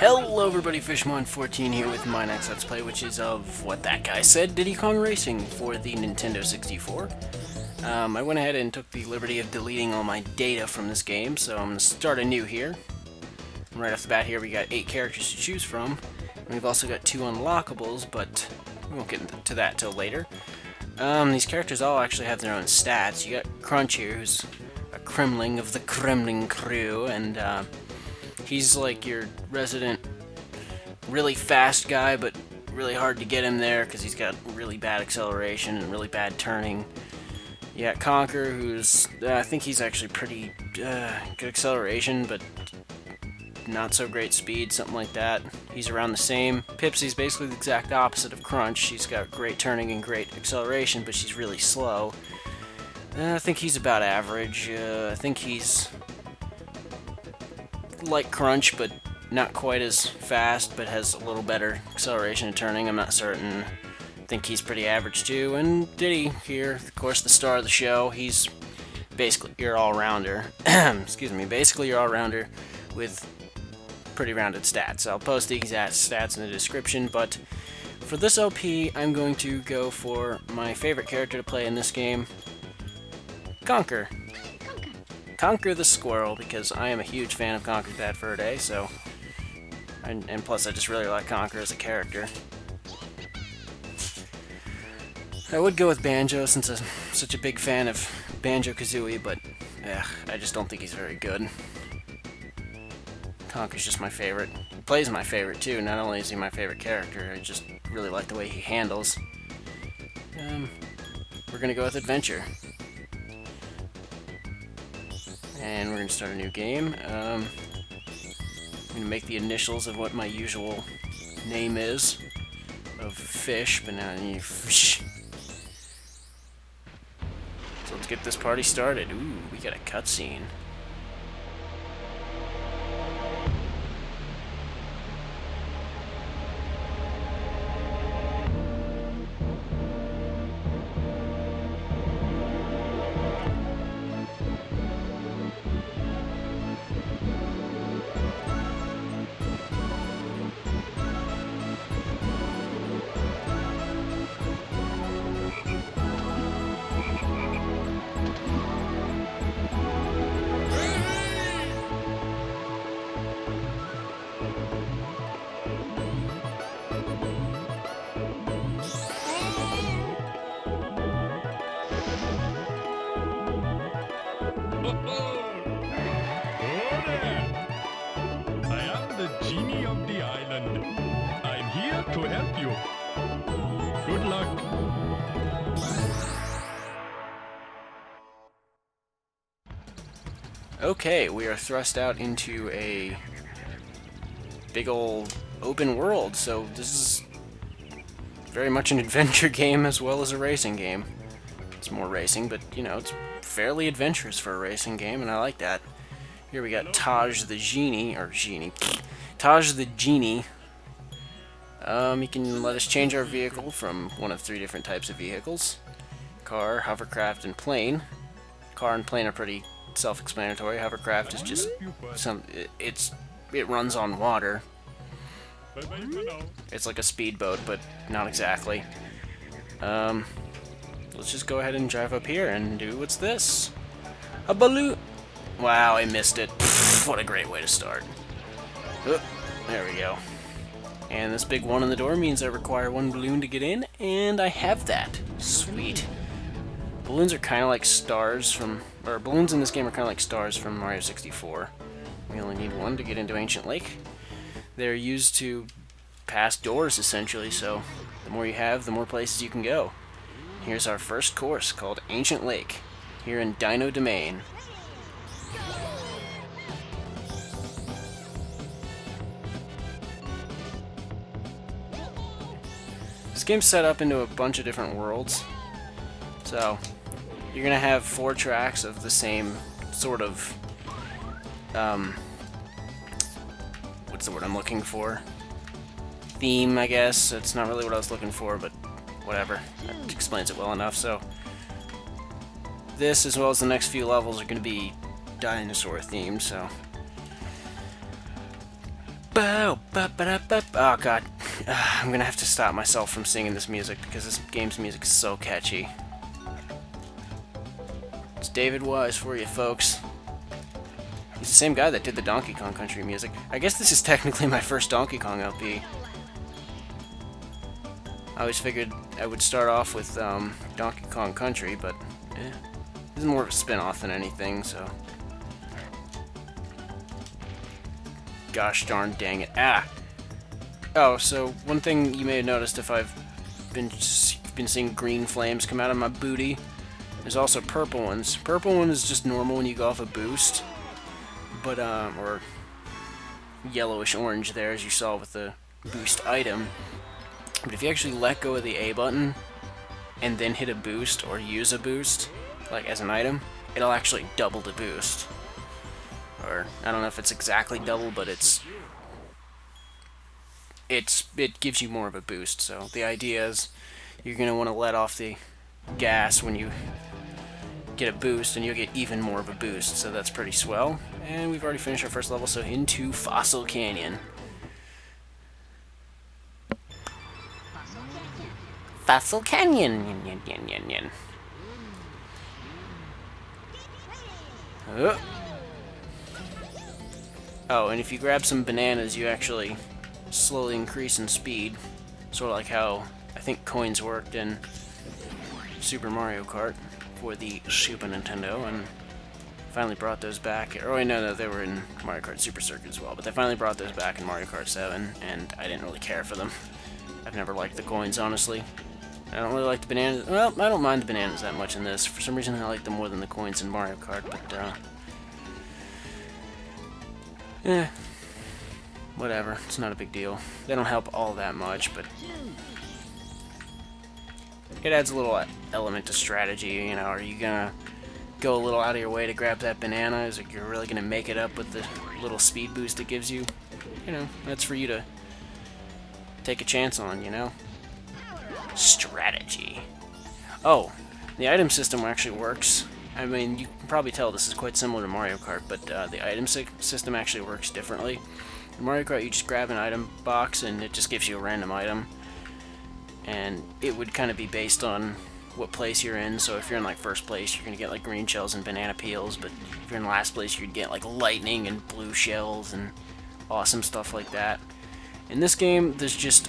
Hello everybody, Fishmon14 here with my next Let's Play, which is of what that guy said, Diddy Kong Racing for the Nintendo 64. I went ahead and took the liberty of deleting all my data from this game, so I'm going to start anew here. And right off the bat here we got 8 characters to choose from, and we've also got 2 unlockables, but we won't get to that till later. These characters all actually have their own stats. You got Krunch here, who's a Kremling of the Kremling crew, and he's like your resident really fast guy, but really hard to get him there because he's got really bad acceleration and really bad turning. You got Conker, who's, I think he's actually pretty good acceleration, but not so great speed, something like that. He's around the same. Pipsy's basically the exact opposite of Krunch. She's got great turning and great acceleration, but she's really slow. I think he's about average. I think he's like Krunch, but not quite as fast, but has a little better acceleration and turning. I'm not certain. I think he's pretty average too. And Diddy here, of course, the star of the show. He's basically your all-rounder. Excuse me, basically your all-rounder with pretty rounded stats. I'll post the exact stats in the description, but for this LP, I'm going to go for my favorite character to play in this game, Conker. Conker the Squirrel, because I am a huge fan of Conker's Bad Fur Day, so... And plus, I just really like Conker as a character. I would go with Banjo, since I'm such a big fan of Banjo-Kazooie, but I just don't think he's very good. Conker's just my favorite. He plays my favorite, too. Not only is he my favorite character, I just really like the way he handles. We're gonna go with Adventure. And we're going to start a new game. I'm going to make the initials of what my usual name is, of fish, but now I need fish. So let's get this party started. Ooh, we got a cutscene. To help you. Good luck. Okay, we are thrust out into a big old open world, so this is very much an adventure game as well as a racing game. It's more racing, but you know, it's fairly adventurous for a racing game, and I like that. Here we got Taj the Genie, or Genie. Taj the Genie. You can let us change our vehicle from one of 3 different types of vehicles: car, hovercraft, and plane. Car and plane are pretty self-explanatory. Hovercraft is just it runs on water. Bye-bye for now. It's like a speedboat, but not exactly. Let's just go ahead and drive up here and do what's this? A balloon. Wow, I missed it. Pfft, what a great way to start. There we go. And this big one on the door means I require 1 balloon to get in, and I have that. Sweet. Balloons are kind of like stars from, or balloons in this game are kind of like stars from Mario 64. We only need 1 to get into Ancient Lake. They're used to pass doors, essentially, so the more you have, the more places you can go. Here's our first course, called Ancient Lake, here in Dino Domain. This game's set up into a bunch of different worlds, so you're gonna have 4 tracks of the same sort of, what's the word I'm looking for? Theme, I guess. It's not really what I was looking for, but whatever. That explains it well enough. So this, as well as the next few levels, are going to be dinosaur themed. So, oh god, I'm gonna have to stop myself from singing this music because this game's music is so catchy. It's David Wise for you, folks. He's the same guy that did the Donkey Kong Country music. I guess this is technically my first Donkey Kong LP. I always figured I would start off with Donkey Kong Country, but this is more of a spin-off than anything, so... Gosh darn dang it. Ah! Oh, so one thing you may have noticed if I've been seeing green flames come out of my booty, there's also purple ones. Purple one is just normal when you go off a boost, but, or yellowish orange there, as you saw with the boost item. But if you actually let go of the A button and then hit a boost or use a boost, like as an item, it'll actually double the boost. Or, I don't know if it's exactly double, but it gives you more of a boost. So the idea is you're going to want to let off the gas when you get a boost, and you'll get even more of a boost. So that's pretty swell. And we've already finished our first level, so into Fossil Canyon. Fossil Canyon. Yin, yin, yin, yin. Oh, and if you grab some bananas, you actually slowly increase in speed. Sort of like how I think coins worked in Super Mario Kart for the Super Nintendo, and finally brought those back. Or wait, no, they were in Mario Kart Super Circuit as well, but they finally brought those back in Mario Kart 7, and I didn't really care for them. I've never liked the coins, honestly. I don't really like the bananas. Well, I don't mind the bananas that much in this. For some reason, I like them more than the coins in Mario Kart, but, whatever. It's not a big deal. They don't help all that much, but it adds a little element to strategy. You know, are you gonna go a little out of your way to grab that banana? Is it you're really gonna make it up with the little speed boost it gives you? You know, that's for you to take a chance on, you know? Strategy. Oh, the item system actually works. I mean, you can probably tell this is quite similar to Mario Kart, but the item system actually works differently. In Mario Kart, you just grab an item box and it just gives you a random item. And it would kind of be based on what place you're in. So if you're in like first place, you're going to get like green shells and banana peels, but if you're in last place, you'd get like lightning and blue shells and awesome stuff like that. In this game, there's just,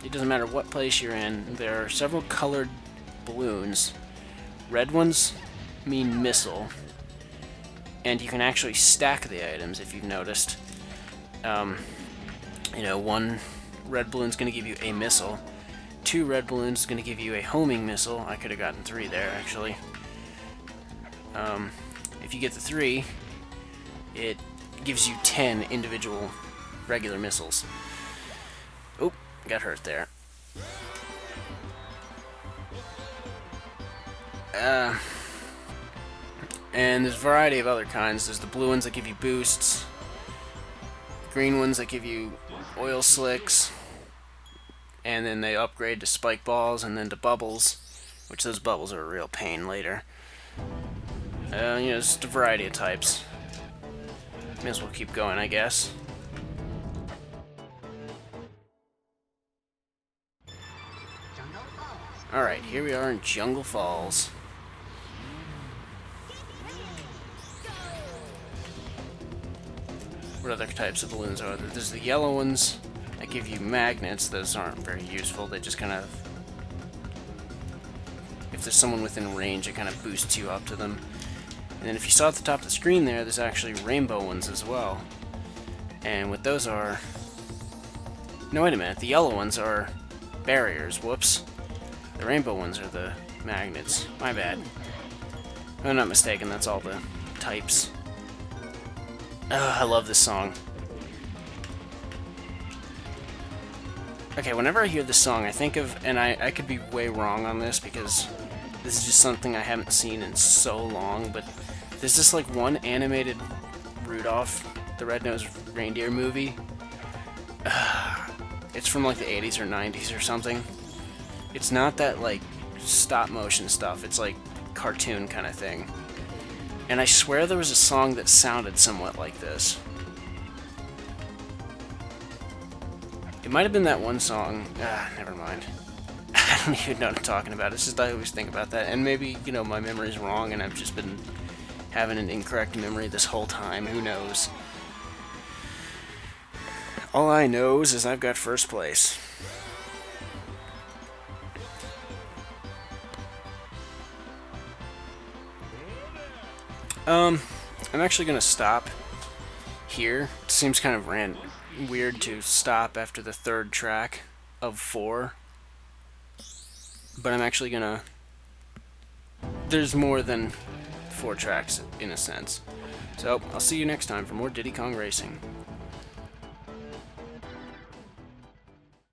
it doesn't matter what place you're in, there are several colored balloons. Red ones mean missile, and you can actually stack the items if you've noticed. You know, 1 red balloon's going to give you a missile, 2 red balloons is going to give you a homing missile. I could have gotten 3 there, actually. If you get the 3, it gives you 10 individual regular missiles. Oh, got hurt there. And there's a variety of other kinds. There's the blue ones that give you boosts, green ones that give you oil slicks, and then they upgrade to spike balls and then to bubbles, which those bubbles are a real pain later. You know, just a variety of types. May as well keep going, I guess. Alright, here we are in Jungle Falls. What other types of balloons are there? There's the yellow ones that give you magnets. Those aren't very useful. They just kind of... if there's someone within range, it kind of boosts you up to them. And then if you saw at the top of the screen there, there's actually rainbow ones as well. And what those are... no, wait a minute. The yellow ones are barriers. Whoops. The rainbow ones are the magnets. My bad. If I'm not mistaken, that's all the types. I love this song. Okay, whenever I hear this song, I think of... and I could be way wrong on this because this is just something I haven't seen in so long, but there's this like one animated Rudolph the Red-Nosed Reindeer movie. It's from like the 80s or 90s or something. It's not that like stop motion stuff, it's like cartoon kind of thing. And I swear there was a song that sounded somewhat like this. It might have been that one song. Never mind. I don't even know what I'm talking about. It's just I always think about that. And maybe, you know, my memory's wrong and I've just been having an incorrect memory this whole time. Who knows? All I know is I've got first place. I'm actually gonna stop here. It seems kind of weird to stop after the third track of 4. But I'm actually gonna... there's more than 4 tracks in a sense. So, I'll see you next time for more Diddy Kong Racing.